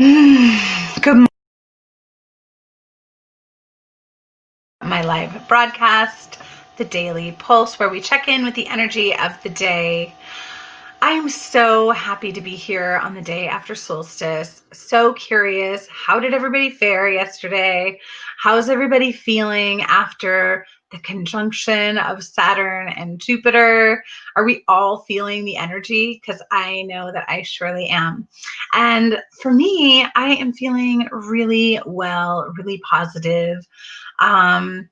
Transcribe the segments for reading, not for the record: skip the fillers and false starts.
Good morning, my live broadcast, the Daily Pulse, where we check in with the energy of the day. I am so happy to be here on the day after solstice. So curious, how did everybody fare yesterday? How's everybody feeling after the conjunction of Saturn and Jupiter? Are we all feeling the energy? Because I know that I surely am. And for me, I am feeling really well, really positive. Um,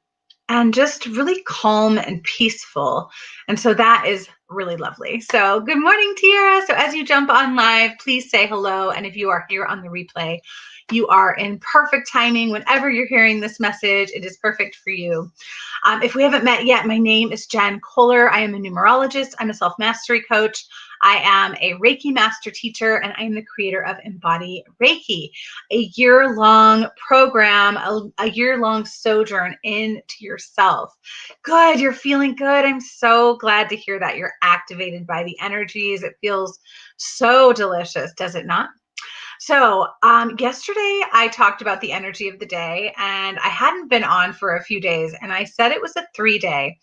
and just really calm and peaceful. And so that is really lovely. So good morning, Tiara. So as you jump on live, please say hello. And if you are here on the replay, you are in perfect timing. Whenever you're hearing this message, it is perfect for you. If we haven't met yet, my name is Jen Kohler. I am a numerologist. I'm a self-mastery coach. I am a Reiki master teacher, and I am the creator of Embody Reiki, a year-long program, a year-long sojourn into yourself. Good, you're feeling good. I'm so glad to hear that you're activated by the energies. It feels so delicious, does it not? So yesterday I talked about the energy of the day, and I hadn't been on for a few days, and I said it was a 3-day,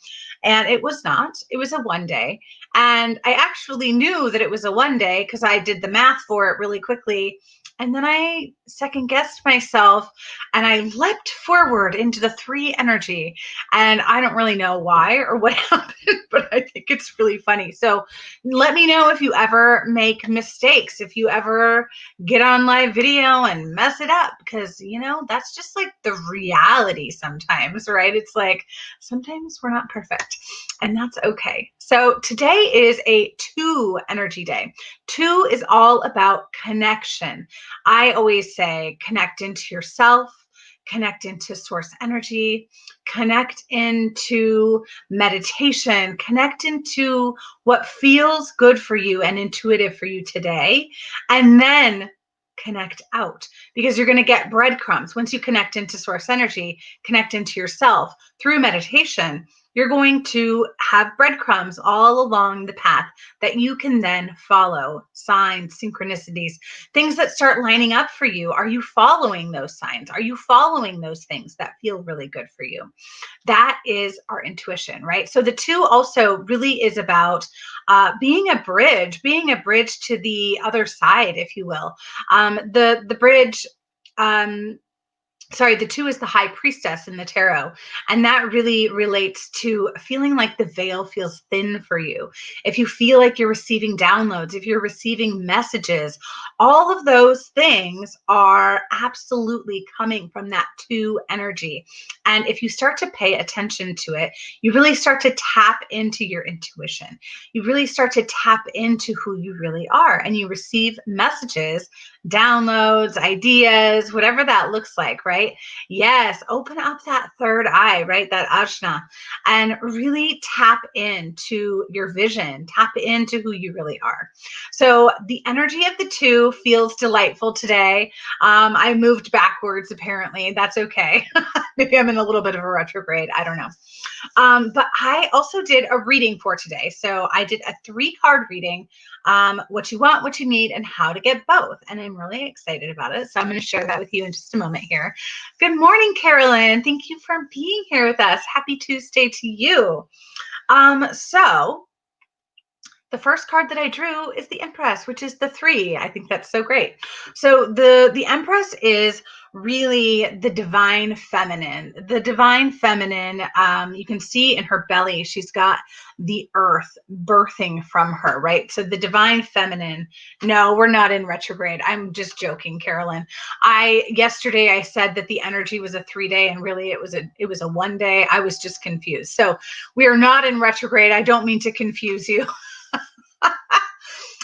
and it was not. It was a 1-day. And I actually knew that it was a 1-day because I did the math for it really quickly. And then I second guessed myself and I leapt forward into the 3 energy. And I don't really know why or what happened, but I think it's really funny. So let me know if you ever make mistakes, if you ever get on live video and mess it up, because that's just like the reality sometimes, right? It's like sometimes we're not perfect, and that's okay. So today is a 2 energy day. 2 is all about connection. I always say connect into yourself, connect into source energy, connect into meditation, connect into what feels good for you and intuitive for you today, and then connect out, because you're going to get breadcrumbs. Once you connect into source energy, connect into yourself through meditation, you're going to have breadcrumbs all along the path that you can then follow. Signs, synchronicities, things that start lining up for you. Are you following those signs? Are you following those things that feel really good for you? That is our intuition, right? So the 2 also really is about being a bridge to the other side, if you will. The bridge, the 2 is the high priestess in the tarot. And that really relates to feeling like the veil feels thin for you. If you feel like you're receiving downloads, if you're receiving messages, all of those things are absolutely coming from that 2 energy. And if you start to pay attention to it, you really start to tap into your intuition. You really start to tap into who you really are, and you receive messages, downloads, ideas, whatever that looks like, right? Yes, open up that third eye, right? That ajna, and really tap into your vision, tap into who you really are. So the energy of the 2 feels delightful today. I moved backwards, apparently. That's okay. Maybe I'm in a little bit of a retrograde. I don't know. But I also did a reading for today. So I did a 3-card reading, what you want, what you need, and how to get both. And I'm really excited about it. So I'm going to share that with you in just a moment here. Good morning, Carolyn. Thank you for being here with us. Happy Tuesday to you. So the first card that I drew is the Empress, which is the 3. I think that's so great. So the Empress is really the divine feminine. The divine feminine, you can see in her belly, she's got the earth birthing from her, right? So the divine feminine, no, we're not in retrograde. I'm just joking, Carolyn. Yesterday I said that the energy was a 3-day, and really it was a 1-day. I was just confused. So we are not in retrograde. I don't mean to confuse you.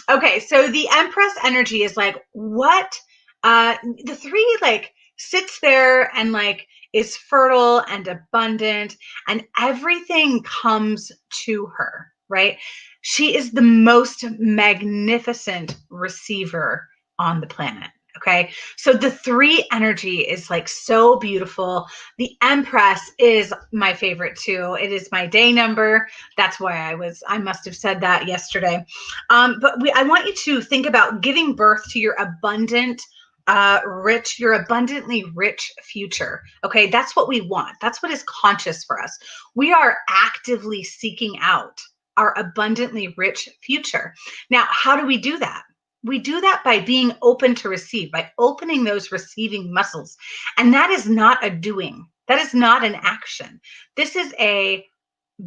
Okay, so the Empress energy is like what the 3 like sits there and like is fertile and abundant, and everything comes to her, right? She is the most magnificent receiver on the planet. Okay, so the 3 energy is like so beautiful. The Empress is my favorite too. It is my day number. That's why I must have said that yesterday. But I want you to think about giving birth to your abundant rich, your abundantly rich future. Okay, that's what we want. That's what is conscious for us. We are actively seeking out our abundantly rich future. Now, how do we do that? We do that by being open to receive, by opening those receiving muscles. And that is not a doing. That is not an action. This is a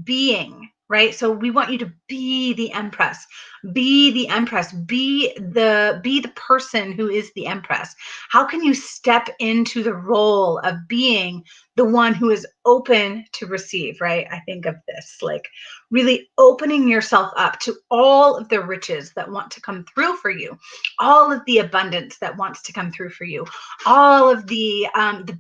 being, right? So we want you to be the empress, be the empress, be the person who is the empress. How can you step into the role of being the one who is open to receive, right? I think of this like really opening yourself up to all of the riches that want to come through for you, all of the abundance that wants to come through for you, all of the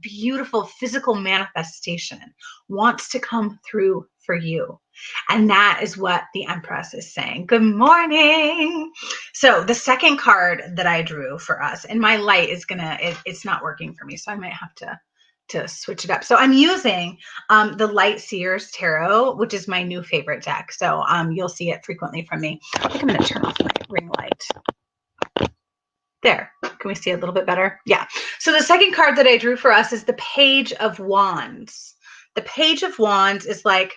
beautiful physical manifestation wants to come through for you. And that is what the Empress is saying. Good morning. So the second card that I drew for us, and my light is it's not working for me, so I might have to switch it up. So I'm using the Light Seers Tarot, which is my new favorite deck. So you'll see it frequently from me. I think I'm going to turn off my ring light. There. Can we see a little bit better? Yeah. So the second card that I drew for us is the Page of Wands. The Page of Wands is like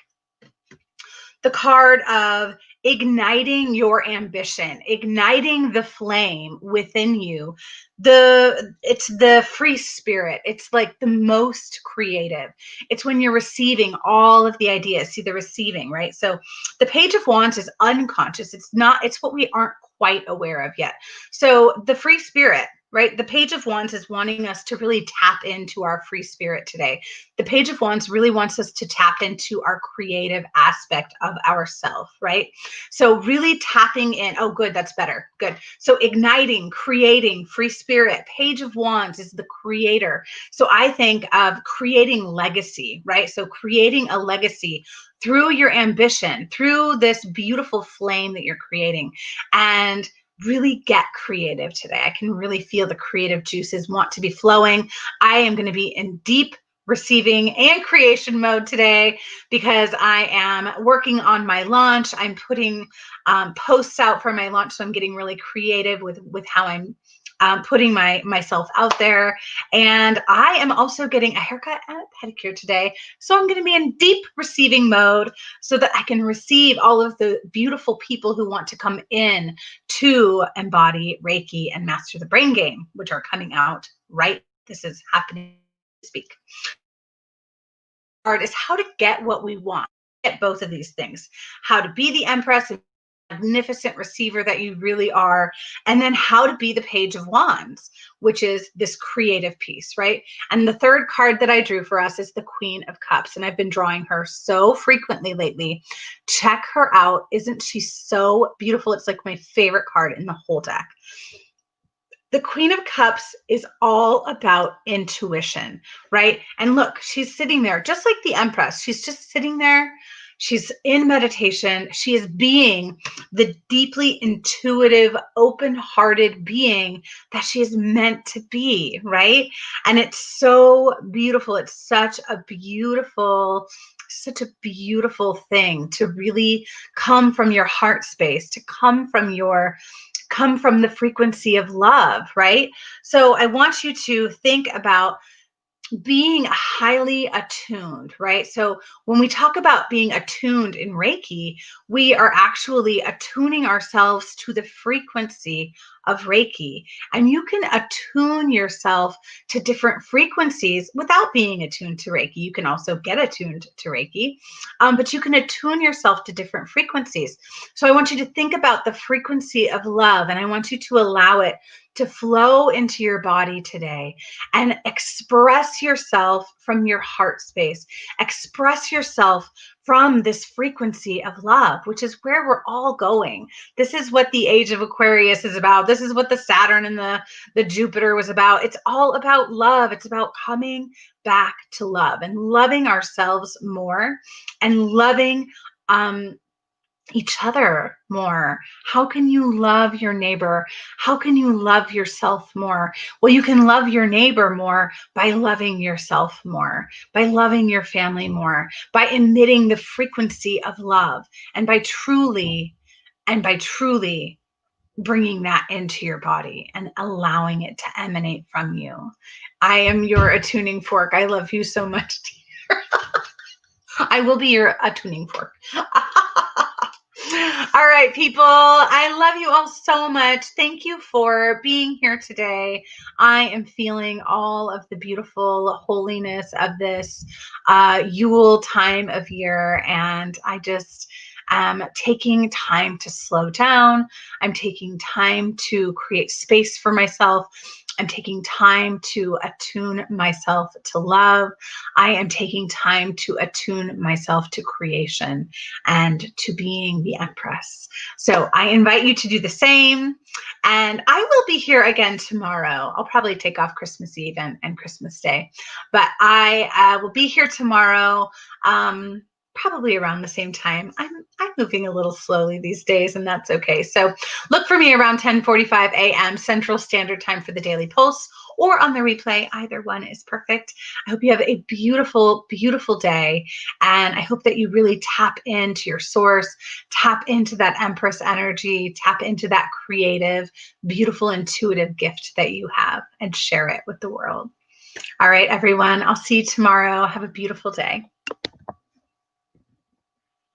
the card of igniting your ambition, igniting the flame within you. It's the free spirit. It's like the most creative. It's when you're receiving all of the ideas. See the receiving, right? So the Page of Wands is unconscious. It's what we aren't quite aware of yet. So the free spirit, right? The Page of Wands is wanting us to really tap into our free spirit today. The Page of Wands really wants us to tap into our creative aspect of ourself, right? So really tapping in. Oh, good. That's better. Good. So igniting, creating, free spirit. Page of Wands is the creator. So I think of creating legacy, right? So creating a legacy through your ambition, through this beautiful flame that you're creating. And really get creative today. I can really feel the creative juices want to be flowing. I am going to be in deep receiving and creation mode today because I am working on my launch. I'm putting posts out for my launch, so I'm getting really creative with how I'm putting myself out there. And I am also getting a haircut and a pedicure today. So I'm going to be in deep receiving mode so that I can receive all of the beautiful people who want to come in to embody Reiki and master the brain game, which are coming out right. This is happening this week. Is how to get what we want. Get both of these things. How to be the Empress and magnificent receiver that you really are, and then how to be the Page of Wands, which is this creative piece, right? And the third card that I drew for us is the Queen of Cups, and I've been drawing her so frequently lately. Check her out. Isn't she so beautiful? It's like my favorite card in the whole deck. The Queen of Cups is all about intuition, right? And look, she's sitting there just like the Empress. She's just sitting there. She's in meditation. She is being the deeply intuitive, open-hearted being that she is meant to be, right? And it's so beautiful. It's such a beautiful thing to really come from your heart space, to come from the frequency of love, right? So I want you to think about being highly attuned, right? So when we talk about being attuned in Reiki, we are actually attuning ourselves to the frequency of Reiki. And you can attune yourself to different frequencies without being attuned to Reiki. You can also get attuned to Reiki, but you can attune yourself to different frequencies. So I want you to think about the frequency of love, and I want you to allow it to flow into your body today and express yourself from your heart space. Express yourself from this frequency of love, which is where we're all going. This is what the age of Aquarius is about. This is what the Saturn and the Jupiter was about. It's all about love. It's about coming back to love and loving ourselves more and loving each other more. How can you love your neighbor? How can you love yourself more? Well, you can love your neighbor more by loving yourself more, by loving your family more, by emitting the frequency of love, and by truly bringing that into your body and allowing it to emanate from you. I am your attuning fork. I love you so much. I will be your attuning fork. All right, people. I love you all so much. Thank you for being here today. I am feeling all of the beautiful holiness of this Yule time of year, and I just am taking time to slow down. I'm taking time to create space for myself. I'm taking time to attune myself to love. I am taking time to attune myself to creation and to being the Empress. So I invite you to do the same. And I will be here again tomorrow. I'll probably take off Christmas Eve and Christmas Day, but I will be here tomorrow. Probably around the same time. I'm moving a little slowly these days, and that's okay. So look for me around 10:45 a.m. Central Standard Time for the Daily Pulse, or on the replay. Either one is perfect. I hope you have a beautiful, beautiful day, and I hope that you really tap into your source, tap into that Empress energy, tap into that creative, beautiful, intuitive gift that you have, and share it with the world. All right, everyone. I'll see you tomorrow. Have a beautiful day.